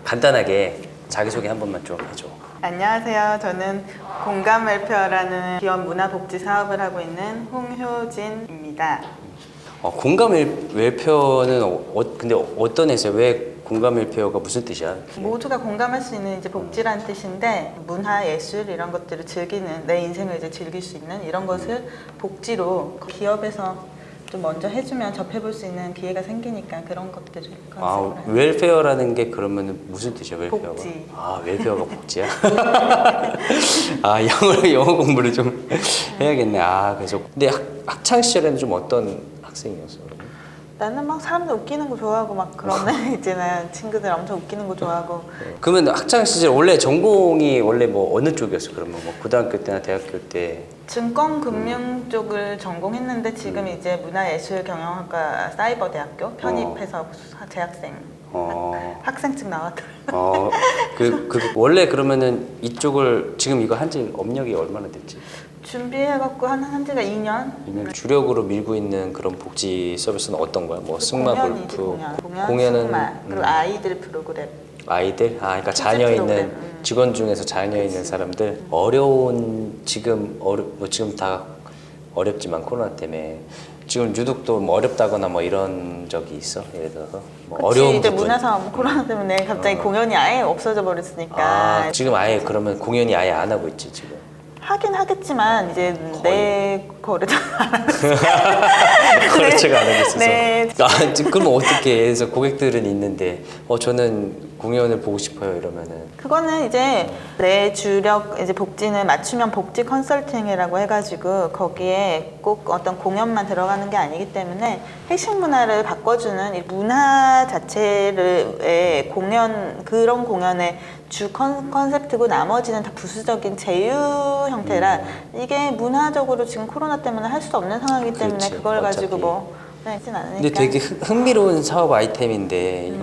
간단하게 자기소개 한 번만 좀 해줘. 안녕하세요. 저는 공감웰페어라는 기업 문화복지 사업을 하고 있는 홍효진입니다. 공감 웰페어는 근데 어떤 회사예요? 왜 공감 웰페어가 무슨 뜻이야? 모두가 공감할 수 있는 이제 복지라는 뜻인데 문화, 예술 이런 것들을 즐기는 내 인생을 이제 즐길 수 있는 이런 것을 복지로 기업에서 좀 먼저 해주면 접해볼 수 있는 기회가 생기니까 그런 것들을 컨셉으로 웰페어라는 게 그러면 무슨 뜻이야? 웰페어가? 복지. 웰페어가 복지야? 영어 공부를 좀 해야겠네. 그래서 근데 학창 시절에는 좀 어떤 학생이었어? 나는 막 사람들 웃기는 거 좋아하고 막 그런 애 있잖아요. 친구들 엄청 웃기는 거 좋아하고. 그러면 학창 시절 원래 전공이 원래 뭐 어느 쪽이었어? 그러면 뭐 고등학교 때나 대학교 때? 증권금융 쪽을 전공했는데 지금 이제 문화예술경영학과 사이버대학교 편입해서 재학생 학생증 나왔더라고요. 원래 그러면은 이쪽을 지금 이거 한지 업력이 얼마나 됐지? 준비해갖고 한 지가 2년. 주력으로 밀고 있는 그런 복지 서비스는 어떤 거야? 뭐 승마, 공연이지, 골프, 공연은 승마, 그리고 아이들 프로그램. 아이들? 그러니까 자녀 있는 직원 중에서 자녀 있는 사람들 어려운 지금 다 어렵지만 코로나 때문에 지금 유독 또 뭐 어렵다거나 뭐 이런 적이 있어? 예를 들어서 뭐 어려운 이제 부분. 문화사업 코로나 때문에 갑자기 공연이 아예 없어져 버렸으니까. 지금 아예 그러면 공연이 아예 안 하고 있지 지금? 하긴 하겠지만 이제 내 거래도 거래처가 안 하고 있어서. 네. 그럼 어떻게 해서 고객들은 있는데 저는 공연을 보고 싶어요 이러면은 그거는 이제 내 주력 이제 복지는 맞춤형 복지 컨설팅이라고 해가지고 거기에 꼭 어떤 공연만 들어가는 게 아니기 때문에 회식 문화를 바꿔주는 이 문화 자체를 공연 그런 공연의 주 컨셉트고 나머지는 다 부수적인 제휴 형태라 이게 문화적으로 지금 코로나 때문에 할 수 없는 상황이기 때문에 그렇지, 그걸 가지고 어차피. 뭐 하진 않으니까. 근데 되게 흥미로운 사업 아이템인데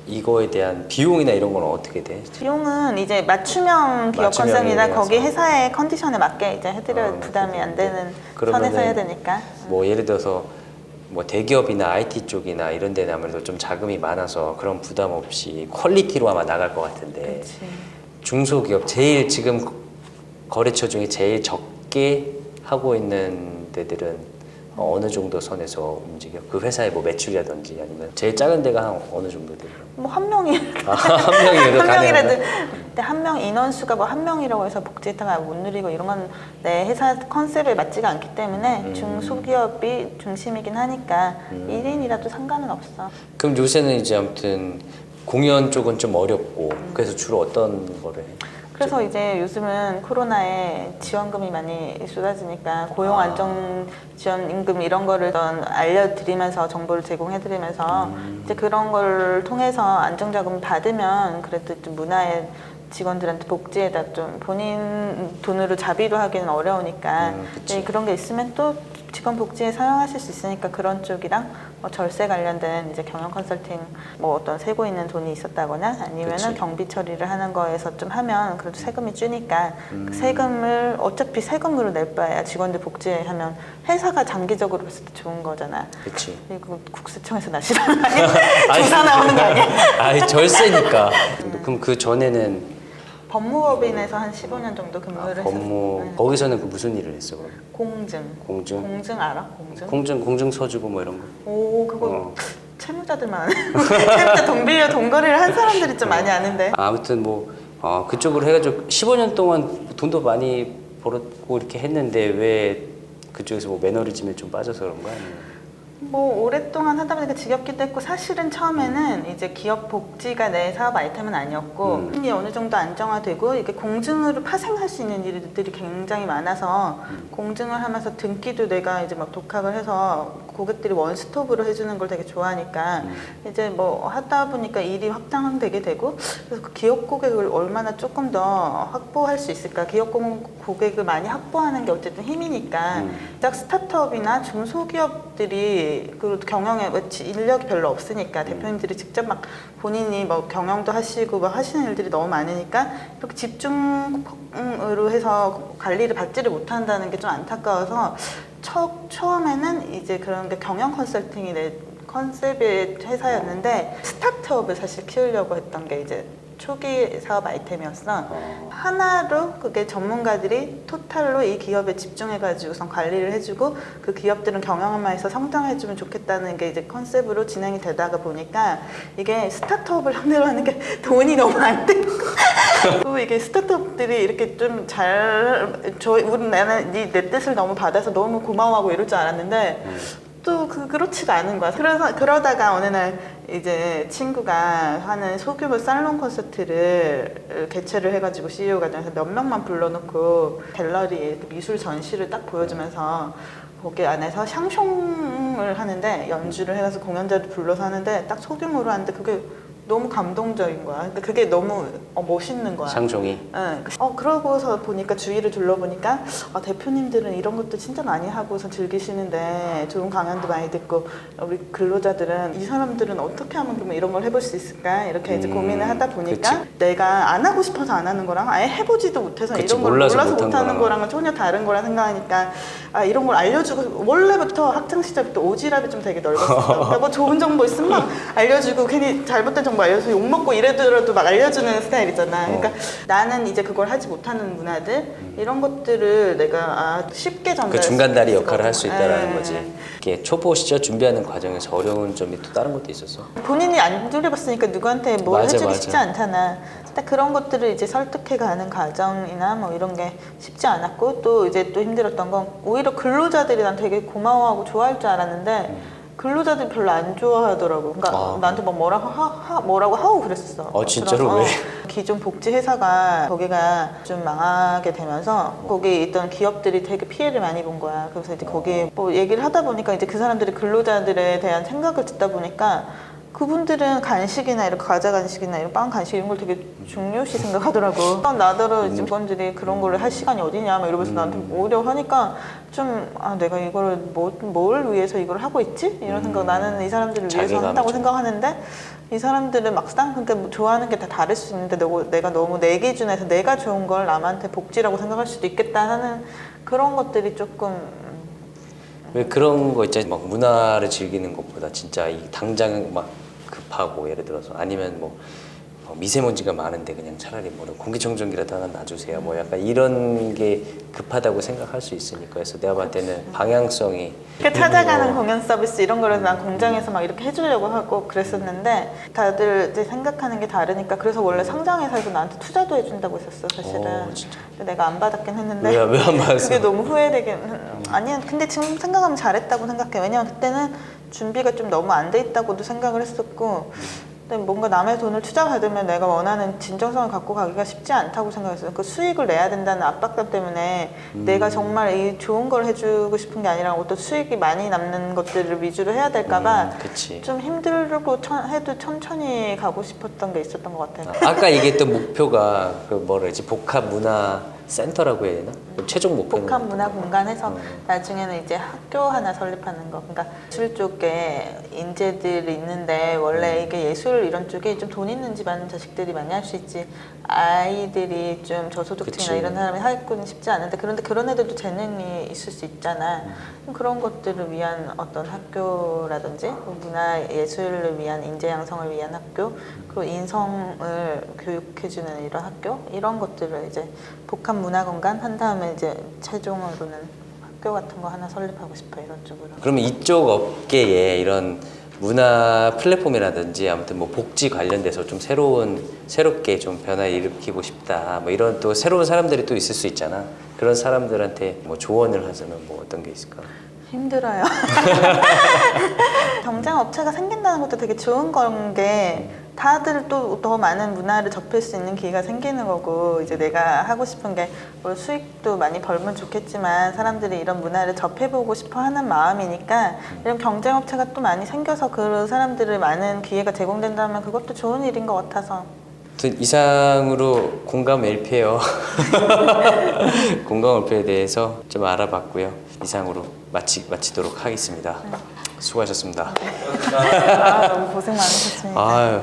이거에 대한 비용이나 이런 건 어떻게 돼? 비용은 이제 맞춤형 기업 컨셉이나 거기 회사의 컨디션에 맞게 이제 해드려 부담이 안 되는 선에서 해야 되니까. 뭐 예를 들어서 뭐 대기업이나 IT 쪽이나 이런 데는 아무래도 좀 자금이 많아서 그런 부담 없이 퀄리티로 아마 나갈 것 같은데 그치. 중소기업 제일 지금 거래처 중에 제일 적게 하고 있는 데들은 어느 정도 선에서 움직여? 그 회사의 뭐 매출이라든지 아니면 제일 작은 데가 한 어느 정도 돼요? 뭐 한 명이 한 명이라도 한 명이라도 가능한가? 근데 한 명 인원수가 뭐 한 명이라고 해서 복지 혜택을 못 누리고 이런 건 내 회사 컨셉에 맞지가 않기 때문에 중소기업이 중심이긴 하니까 1인이라도 상관은 없어. 그럼 요새는 이제 아무튼 공연 쪽은 좀 어렵고 그래서 주로 어떤 거를 해? 그래서 이제 요즘은 코로나에 지원금이 많이 쏟아지니까 고용 안정 지원 임금 이런 거를 알려드리면서 정보를 제공해드리면서 이제 그런 걸 통해서 안정자금 받으면 그래도 좀 문화의 직원들한테 복지에다 좀 본인 돈으로 자비로 하기는 어려우니까 그런 게 있으면 또 직원 복지에 사용하실 수 있으니까 그런 쪽이랑 뭐 절세 관련된 이제 경영 컨설팅 뭐 어떤 세고 있는 돈이 있었다거나 아니면은 경비 처리를 하는 거에서 좀 하면 그래도 세금이 주니까 그 세금을 어차피 세금으로 낼 바에야 직원들 복지에 하면 회사가 장기적으로 봤을 때 좋은 거잖아. 그렇지. 그리고 국세청에서 나 싫어하는 거 아니야? 조사 나오는 거 아니야? 절세니까. 그럼 그 전에는 법무법인에서 한 15년 정도 근무를 했었어요. 거기서는 그 무슨 일을 했어? 그럼? 공증. 공증? 공증 알아? 공증? 공증 서주고 뭐 이런 거? 오, 그거 채무자들만 채무자 돈 빌려 돈거래를 한 사람들이 좀 많이 아는데. 아무튼 뭐 그쪽으로 해가지고 15년 동안 돈도 많이 벌었고 이렇게 했는데 왜 그쪽에서 뭐 매너리즘에 좀 빠져서 그런 거야? 아니면? 뭐 오랫동안 하다 보니까 지겹기도 했고 사실은 처음에는 이제 기업 복지가 내 사업 아이템은 아니었고 이게 어느 정도 안정화되고 이게 공증으로 파생할 수 있는 일들이 굉장히 많아서 공증을 하면서 등기도 내가 이제 막 독학을 해서 고객들이 원스톱으로 해주는 걸 되게 좋아하니까 이제 뭐 하다 보니까 일이 확장되게 되고 그래서 그 기업 고객을 얼마나 조금 더 확보할 수 있을까. 기업 고객을 많이 확보하는 게 어쨌든 힘이니까 딱 스타트업이나 중소기업들이 그리고 경영에 인력이 별로 없으니까 대표님들이 직접 막 본인이 뭐 경영도 하시고 막 하시는 일들이 너무 많으니까 이렇게 집중으로 해서 관리를 받지를 못한다는 게 좀 안타까워서 처음에는 이제 그런 게 경영 컨설팅이 내 컨셉의 회사였는데 스타트업을 사실 키우려고 했던 게 이제 초기 사업 아이템이었어. 하나로 그게 전문가들이 토탈로 이 기업에 집중해가지고선 관리를 해주고 그 기업들은 경영만해서 성장해주면 좋겠다는 게 이제 컨셉으로 진행이 되다가 보니까 이게 스타트업을 상대로 하는 게 돈이 너무 안 돼. 그리고 이게 스타트업들이 이렇게 좀 우리 나는 내 뜻을 너무 받아서 너무 고마워하고 이럴 줄 알았는데 또 그렇지가 않은 거야. 그러다가 어느 날 이제 친구가 하는 소규모 살롱 콘서트를 개최를 해가지고 CEO 과정에서 몇 명만 불러놓고 갤러리에 미술 전시를 딱 보여주면서 거기 안에서 샹숑을 하는데 연주를 해가서 공연자를 불러서 하는데 딱 소규모로 하는데 그게 너무 감동적인 거야. 근데 그게 너무 멋있는 거야. 샹종이. 응. 그러고서 보니까 주위를 둘러보니까 대표님들은 이런 것도 진짜 많이 하고서 즐기시는데 좋은 강연도 많이 듣고 우리 근로자들은 이 사람들은 어떻게 하면 그러면 이런 걸 해볼 수 있을까 이렇게 이제 고민을 하다 보니까 그치. 내가 안 하고 싶어서 안 하는 거랑 아예 해보지도 못해서 그치, 이런 걸 몰라서 몰라서 못한 못하는 거랑. 거랑은 전혀 다른 거라 생각하니까 이런 걸 알려주고 원래부터 학창 시절부터 오지랖이 좀 되게 넓었어. 그러니까 뭐 좋은 정보 있으면 막 알려주고 괜히 잘못된 정보 알려서 욕먹고 이래더라도 막 알려주는 스타일이잖아. 그러니까 나는 이제 그걸 하지 못하는 문화들 이런 것들을 내가 쉽게 전달 그 중간다리 역할을 할 수 있다라는 예. 거지. 이게 초보 시절 준비하는 과정에서 어려운 점이 또 다른 것도 있었어. 본인이 안 누려봤으니까 누구한테 뭘 맞아, 해주기 맞아. 쉽지 않잖아. 딱 그런 것들을 이제 설득해가는 과정이나 뭐 이런 게 쉽지 않았고 또 이제 또 힘들었던 건 오히려 근로자들이 난 되게 고마워하고 좋아할 줄 알았는데 근로자들이 별로 안 좋아하더라고. 그러니까 나한테 막 뭐라고 하고 그랬었어. 진짜로 그래서, 왜? 기존 복지 회사가 거기가 좀 망하게 되면서 거기 있던 기업들이 되게 피해를 많이 본 거야. 그래서 이제 거기 뭐 얘기를 하다 보니까 이제 그 사람들이 근로자들에 대한 생각을 듣다 보니까 그분들은 간식이나 이런 과자 간식이나 이런 빵 간식 이런 걸 되게 중요시 생각하더라고. 나더러 이제 직원들이 그런 걸 할 시간이 어디냐 막 이러면서 나한테 오히려 하니까 좀 내가 이걸 뭘 위해서 이걸 하고 있지? 이런 생각. 나는 이 사람들을 위해서 자괴감이죠. 한다고 생각하는데 이 사람들은 막상 근데 뭐 좋아하는 게 다 다를 수 있는데 내가 너무 내 기준에서 내가 좋은 걸 남한테 복지라고 생각할 수도 있겠다 하는 그런 것들이 조금 왜 그런 거 있잖아. 막 문화를 즐기는 것보다 진짜 이 당장 막 급하고 예를 들어서 아니면 뭐 미세먼지가 많은데 그냥 차라리 뭐 공기청정기라도 하나 놔주세요. 뭐 약간 이런 게 급하다고 생각할 수 있으니까 그래서 내가 봤을 때는 방향성이 이렇게 찾아가는 공연 서비스 이런 거를 난 공장에서 막 이렇게 해주려고 하고 그랬었는데 다들 이제 생각하는 게 다르니까 그래서 원래 상장회사에서 나한테 투자도 해준다고 했었어 사실은. 진짜. 근데 내가 안 받았긴 했는데 왜 안 받았어? 그게 너무 후회되긴 아니야. 근데 지금 생각하면 잘했다고 생각해. 왜냐면 그때는 준비가 좀 너무 안 돼 있다고도 생각을 했었고 근데 뭔가 남의 돈을 투자받으면 내가 원하는 진정성을 갖고 가기가 쉽지 않다고 생각했어요. 그 수익을 내야 된다는 압박감 때문에 내가 정말 이 좋은 걸 해주고 싶은 게 아니라 어떤 수익이 많이 남는 것들을 위주로 해야 될까봐 그치. 좀 힘들고 해도 천천히 가고 싶었던 게 있었던 것 같아요. 아까 얘기했던 목표가 그 뭐라 그러지 복합 문화 센터라고 해야 되나? 최종 목표는 복합 문화 공간에서 나중에는 이제 학교 하나 설립하는 거. 그러니까 예술 쪽에 인재들이 있는데 원래 이게 예술 이런 쪽에 좀 돈 있는 집안 자식들이 많이 할 수 있지. 아이들이 좀 저소득층이나 그치. 이런 사람이 하기는 쉽지 않은데 그런데 그런 애들도 재능이 있을 수 있잖아. 그런 것들을 위한 어떤 학교라든지 문화 예술을 위한 인재 양성을 위한 학교 그리고 인성을 교육해주는 이런 학교 이런 것들을 이제 복합 문화 공간 한 다음에 이제 최종으로는 학교 같은 거 하나 설립하고 싶어 이런 쪽으로. 그러면 이쪽 업계에 이런 문화 플랫폼이라든지 아무튼 뭐 복지 관련돼서 좀 새롭게 좀 변화를 일으키고 싶다 뭐 이런 또 새로운 사람들이 또 있을 수 있잖아. 그런 사람들한테 뭐 조언을 하자면 뭐 어떤 게 있을까? 힘들어요. 경쟁 업체가 생긴다는 것도 되게 좋은 건 게 다들 또 더 많은 문화를 접할 수 있는 기회가 생기는 거고 이제 내가 하고 싶은 게 뭐 수익도 많이 벌면 좋겠지만 사람들이 이런 문화를 접해보고 싶어 하는 마음이니까 이런 경쟁 업체가 또 많이 생겨서 그 사람들을 많은 기회가 제공된다면 그것도 좋은 일인 것 같아서 이상으로 공감 LP예요. 공감 LP에 대해서 좀 알아봤고요. 이상으로 마치도록 하겠습니다. 수고하셨습니다. 너무 고생 많으셨습니다. 아유,